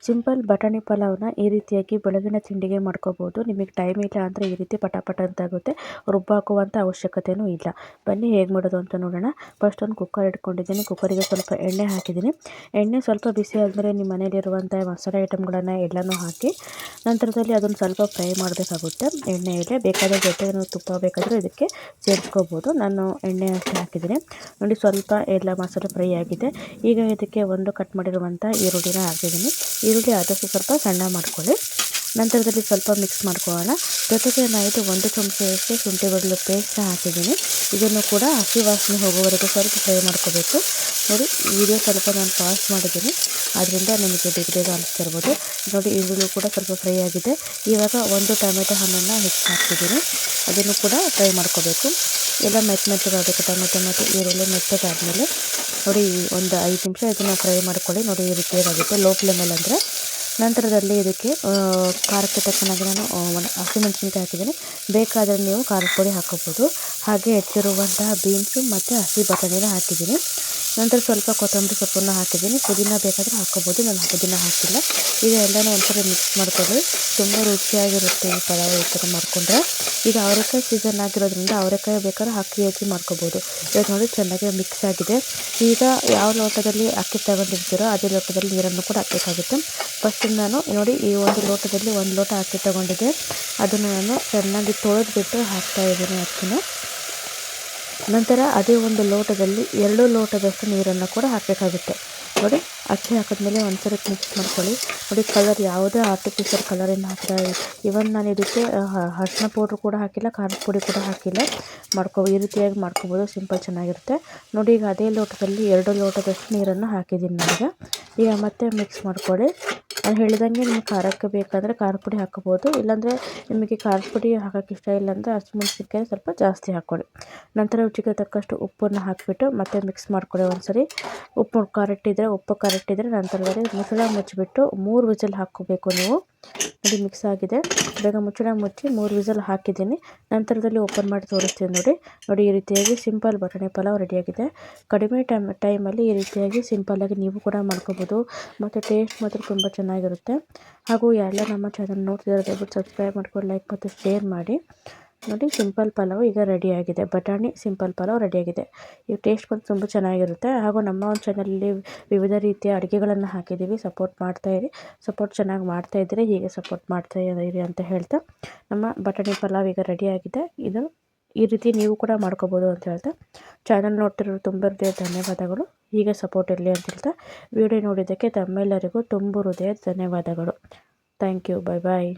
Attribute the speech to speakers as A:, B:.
A: Simple ಬಟಾಣಿ ಪಲಾವ್ನ ಈ ರೀತಿಯಾಗಿ ಬೆಳಗಿನ ತಿಂಡಿಗೆ ಮಾಡ್ಕೋಬೋದು. ನಿಮಗೆ ಟೈಮ್ ಇಲ್ಲ ಅಂದರೆ ಈ ರೀತಿ ಪಟ ಅಂತಾಗುತ್ತೆ. ರುಬ್ಬಾಕುವಂಥ ಅವಶ್ಯಕತೆಯೂ ಇಲ್ಲ. ಬನ್ನಿ ಹೇಗೆ ಮಾಡೋದು ಅಂತ ನೋಡೋಣ. ಫಸ್ಟ್ ಒಂದು ಕುಕ್ಕರ್ ಇಟ್ಕೊಂಡಿದ್ದೀನಿ. ಕುಕ್ಕರಿಗೆ ಸ್ವಲ್ಪ ಎಣ್ಣೆ ಹಾಕಿದ್ದೀನಿ. ಎಣ್ಣೆ ಸ್ವಲ್ಪ ಬಿಸಿ ಆದಮೇಲೆ ನಿಮ್ಮ ಮನೇಲಿರುವಂಥ ಮಸಾಲೆ ಐಟಮ್ಗಳನ್ನು ಎಲ್ಲನೂ ಹಾಕಿ ನಂತರದಲ್ಲಿ ಅದನ್ನು ಸ್ವಲ್ಪ ಫ್ರೈ ಮಾಡಬೇಕಾಗುತ್ತೆ. ಎಣ್ಣೆಯಲ್ಲಿ ಬೇಕಾದರೆ ಜೊತೆ ತುಪ್ಪ ಬೇಕಾದರೆ ಇದಕ್ಕೆ ಸೇರಿಸ್ಕೋಬೋದು. ನಾನು ಎಣ್ಣೆ ಅಷ್ಟೇ ಹಾಕಿದ್ದೀನಿ. ನೋಡಿ, ಸ್ವಲ್ಪ ಎಲ್ಲ ಮಸಾಲೆ ಫ್ರೈ ಆಗಿದೆ. ಈಗ ಇದಕ್ಕೆ ಒಂದು ಕಟ್ ಮಾಡಿರುವಂಥ ಈರುಳ್ಳಿನ ಹಾಕಿದ್ದೀನಿ. ಈರುಳ್ಳಿ ಆದಷ್ಟು ಸ್ವಲ್ಪ ಸಣ್ಣ ಮಾಡ್ಕೊಳ್ಳಿ. ನಂತರದಲ್ಲಿ ಸ್ವಲ್ಪ ಮಿಕ್ಸ್ ಮಾಡ್ಕೊಳ್ಳೋಣ. ಜೊತೆಗೆ ನಾನು 1 ಚಮಚದಷ್ಟು ಶುಂಠಿ ಬೆಳ್ಳುಳ್ಳಿ ಪೇಸ್ಟ್ನ ಹಾಕಿದ್ದೀನಿ. ಇದನ್ನು ಕೂಡ ಹಸಿ ವಾಸನೆ ಹೋಗೋವರೆಗೂ ಸ್ವಲ್ಪ ಫ್ರೈ ಮಾಡ್ಕೋಬೇಕು. ನೋಡಿ, ವಿಡಿಯೋ ಸ್ವಲ್ಪ ನಾನು ಪಾಸ್ ಮಾಡಿದ್ದೀನಿ, ಆದ್ದರಿಂದ ನಿಮಗೆ ಬೇಗ ಅನಿಸ್ತಿರ್ಬೋದು. ನೋಡಿ, ಈರುಳ್ಳಿ ಕೂಡ ಸ್ವಲ್ಪ ಫ್ರೈ ಆಗಿದೆ. ಇವಾಗ 1 ಟೊಮೆಟೊ ಹಣ್ಣನ್ನು ಹೆಚ್ಚು ಹಾಕ್ತಿದ್ದೀನಿ. ಅದನ್ನು ಕೂಡ ಫ್ರೈ ಮಾಡ್ಕೋಬೇಕು. ಎಲ್ಲ ಮೆತ್ತಗಾಗಬೇಕು. ಟೊಮೆಟೊ ಮತ್ತು ಈರುಳ್ಳಿ ಮೆತ್ತಗಾದ್ಮೇಲೆ ನೋಡಿ, ಒಂದು 5 ನಿಮಿಷ ಇದನ್ನು ಫ್ರೈ ಮಾಡ್ಕೊಳ್ಳಿ. ನೋಡಿ, ಈ ರೀತಿಯಾಗುತ್ತೆ ಲೋ ಫ್ಲೇಮಲ್ಲಿ ಅಂದರೆ. ನಂತರದಲ್ಲಿ ಇದಕ್ಕೆ ಖಾರಕ್ಕೆ ತಕ್ಕನಾಗಿ ನಾನು ಹಸಿಮೆಣಸಿನ್ಕಾಯಿ ಹಾಕಿದ್ದೀನಿ. ಬೇಕಾದರೆ ನೀವು ಖಾರದ ಪುಡಿ ಹಾಕೋಬೋದು. ಹಾಗೆ ಹೆಚ್ಚಿರುವಂತಹ ಬೀನ್ಸು ಮತ್ತು ಹಸಿ ಬಟಾಣಿನ ಹಾಕಿದ್ದೀನಿ. ನಂತರ ಸ್ವಲ್ಪ ಕೊತ್ತಂಬರಿ ಸೊಪ್ಪನ್ನು ಹಾಕಿದ್ದೀನಿ. ಪುದೀನ ಬೇಕಾದರೆ ಹಾಕೋಬೋದು, ನಾನು ಪುದೀನ ಹಾಕಿಲ್ಲ. ಈಗ ಎಲ್ಲನೂ ಒಂದ್ಸರಿ ಮಿಕ್ಸ್ ಮಾಡ್ಕೊಳ್ಳಿ. ತುಂಬ ರುಚಿಯಾಗಿರುತ್ತೆ ಈ ಪಲಾವ್ ಈ ಥರ ಮಾಡಿಕೊಂಡ್ರೆ. ಈಗ ಅವರೆಕಾಯಿ ಸೀಸನ್ ಆಗಿರೋದ್ರಿಂದ ಅವರೆಕಾಯಿ ಬೇಕಾದ್ರೆ ಹೆಚ್ಚಿ ಮಾಡ್ಕೋಬೋದು. ಈಗ ನೋಡಿ, ಚೆನ್ನಾಗಿ ಮಿಕ್ಸ್ ಆಗಿದೆ. ಈಗ ಯಾವ ಲೋಟದಲ್ಲಿ ಅಕ್ಕಿ ತಗೊಂಡಿರ್ತೀರೋ ಅದೇ ಲೋಟದಲ್ಲಿ ನೀರನ್ನು ಕೂಡ ಹಾಕಬೇಕಾಗುತ್ತೆ. ಫಸ್ಟ್ ನಾನು ನೋಡಿ, ಈ ಒಂದು ಲೋಟದಲ್ಲಿ 1 ಲೋಟ ಅಕ್ಕಿ ತಗೊಂಡಿದ್ದೆ. ಅದನ್ನು ನಾನು ಚೆನ್ನಾಗಿ ತೊಳೆದ್ಬಿಟ್ಟು ಹಾಕ್ತಾಯಿದ್ದೀನಿ ಅಕ್ಕಿನ. ನಂತರ ಅದೇ ಒಂದು ಲೋಟದಲ್ಲಿ 2 ಲೋಟದಷ್ಟು ನೀರನ್ನು ಕೂಡ ಹಾಕಬೇಕಾಗುತ್ತೆ. ನೋಡಿ, ಅಕ್ಕಿ ಹಾಕಿದ್ಮೇಲೆ ಒಂದ್ಸರಿ ಮಿಕ್ಸ್ ಮಾಡ್ಕೊಳ್ಳಿ. ನೋಡಿ, ಕಲರ್ ಯಾವುದೇ ಆರ್ಟಿಫಿಷಿಯಲ್ ಕಲರನ್ನು ಹಾಕಿಲ್ಲ. ಇವನ್ ನಾನು ಇದಕ್ಕೆ ಅರಿಶಿನ ಪೌಡ್ರ್ ಕೂಡ ಹಾಕಿಲ್ಲ, ಖಾರದ ಪುಡಿ ಕೂಡ ಹಾಕಿಲ್ಲ. ಈ ರೀತಿಯಾಗಿ ಮಾಡ್ಕೋಬೋದು. ಸಿಂಪಲ್ ಚೆನ್ನಾಗಿರುತ್ತೆ. ನೋಡಿ, ಈಗ ಅದೇ ಲೋಟದಲ್ಲಿ 2 ಲೋಟದಷ್ಟು ನೀರನ್ನು ಹಾಕಿದ್ದೀನಿ ಈಗ ಮತ್ತೆ ಮಿಕ್ಸ್ ಮಾಡ್ಕೊಳ್ಳಿ. ನಾನು ಹೇಳಿದಂಗೆ ನಿಮಗೆ ಖಾರಕ್ಕೆ ಬೇಕಾದರೆ ಖಾರದ ಪುಡಿ ಹಾಕೋಬೋದು. ಇಲ್ಲಾಂದರೆ ನಿಮಗೆ ಖಾರದ ಪುಡಿ ಹಾಕೋಕ್ಕೆ ಇಷ್ಟ ಇಲ್ಲ ಅಂದರೆ ಹಸಿಮೆಣಸಿನ್ಕಾಯಿ ಸ್ವಲ್ಪ ಜಾಸ್ತಿ ಹಾಕ್ಕೊಳ್ಳಿ. ನಂತರ ರುಚಿಗೆ ತಕ್ಕಷ್ಟು ಉಪ್ಪನ್ನು ಹಾಕಿಬಿಟ್ಟು ಮತ್ತೆ ಮಿಕ್ಸ್ ಮಾಡ್ಕೊಳ್ಳಿ ಒಂದ್ಸರಿ. ಉಪ್ಪು ಕರೆಕ್ಟ್ ಇದ್ದರೆ ನಂತರದಲ್ಲಿ ಮುಚ್ಚಳ ಮುಚ್ಚಿಬಿಟ್ಟು 3 ವಿಸಿಲ್ ಹಾಕ್ಕೋಬೇಕು ನೀವು. ನೋಡಿ, ಮಿಕ್ಸ್ ಆಗಿದೆ. ಬೇಗ ಮುಚ್ಚಳ ಮುಚ್ಚಿ 3 ವಿಸಿಲ್ ಹಾಕಿದ್ದೀನಿ. ನಂತರದಲ್ಲಿ ಓಪನ್ ಮಾಡಿ ತೋರಿಸ್ತೀನಿ. ನೋಡಿ, ಈ ರೀತಿಯಾಗಿ ಸಿಂಪಲ್ ಬಟಾಣಿ ಪಲಾವ್ ರೆಡಿಯಾಗಿದೆ. ಕಡಿಮೆ ಟೈಮಲ್ಲಿ ಈ ರೀತಿಯಾಗಿ ಸಿಂಪಲ್ಲಾಗಿ ನೀವು ಕೂಡ ಮಾಡ್ಕೋಬೋದು. ಮತ್ತು ಟೇಸ್ಟ್ ಮಾತ್ರ ತುಂಬ ಚೆನ್ನಾಗಿರುತ್ತೆ. ಹಾಗೂ ಎಲ್ಲ ನಮ್ಮ ಚಾನಲ್ ನೋಡ್ತಿದ್ದಾರೆ ದಯವಿಟ್ಟು ಸಬ್ಸ್ಕ್ರೈಬ್ ಮಾಡ್ಕೊಂಡು ಲೈಕ್ ಮತ್ತು ಶೇರ್ ಮಾಡಿ. ನೋಡಿ, ಸಿಂಪಲ್ ಪಲಾವ್ ಈಗ ರೆಡಿಯಾಗಿದೆ. ಬಟಾಣಿ ಸಿಂಪಲ್ ಪಲಾವ್ ರೆಡಿಯಾಗಿದೆ. ಈ ಟೇಸ್ಟ್ ಬಂದು ತುಂಬ ಚೆನ್ನಾಗಿರುತ್ತೆ. ಹಾಗೂ ನಮ್ಮ ಒಂದು ಚಾನಲಲ್ಲಿ ವಿವಿಧ ರೀತಿಯ ಅಡುಗೆಗಳನ್ನು ಹಾಕಿದ್ದೀವಿ. ಸಪೋರ್ಟ್ ಮಾಡ್ತಾಯಿರಿ. ಸಪೋರ್ಟ್ ಚೆನ್ನಾಗಿ ಮಾಡ್ತಾಯಿದ್ರೆ ಹೀಗೆ ಸಪೋರ್ಟ್ ಮಾಡ್ತಾಯಿರಿ ಅಂತ ಹೇಳ್ತಾ, ನಮ್ಮ ಬಟಾಣಿ ಪಲಾವ್ ಈಗ ರೆಡಿಯಾಗಿದೆ. ಇದು ಈ ರೀತಿ ನೀವು ಕೂಡ ಮಾಡ್ಕೋಬೋದು ಅಂತ ಹೇಳ್ತಾ, ಚಾನಲ್ ನೋಡ್ತಿರೋರು ತುಂಬ ಹೃದಯ ಧನ್ಯವಾದಗಳು. ಹೀಗೆ ಸಪೋರ್ಟ್ ಇರಲಿ ಅಂತ ಹೇಳ್ತಾ, ವಿಡಿಯೋ ನೋಡಿದ್ದಕ್ಕೆ ತಮ್ಮೆಲ್ಲರಿಗೂ ತುಂಬ ಹೃದಯ ಧನ್ಯವಾದಗಳು. Thank you. ಬಾಯ್.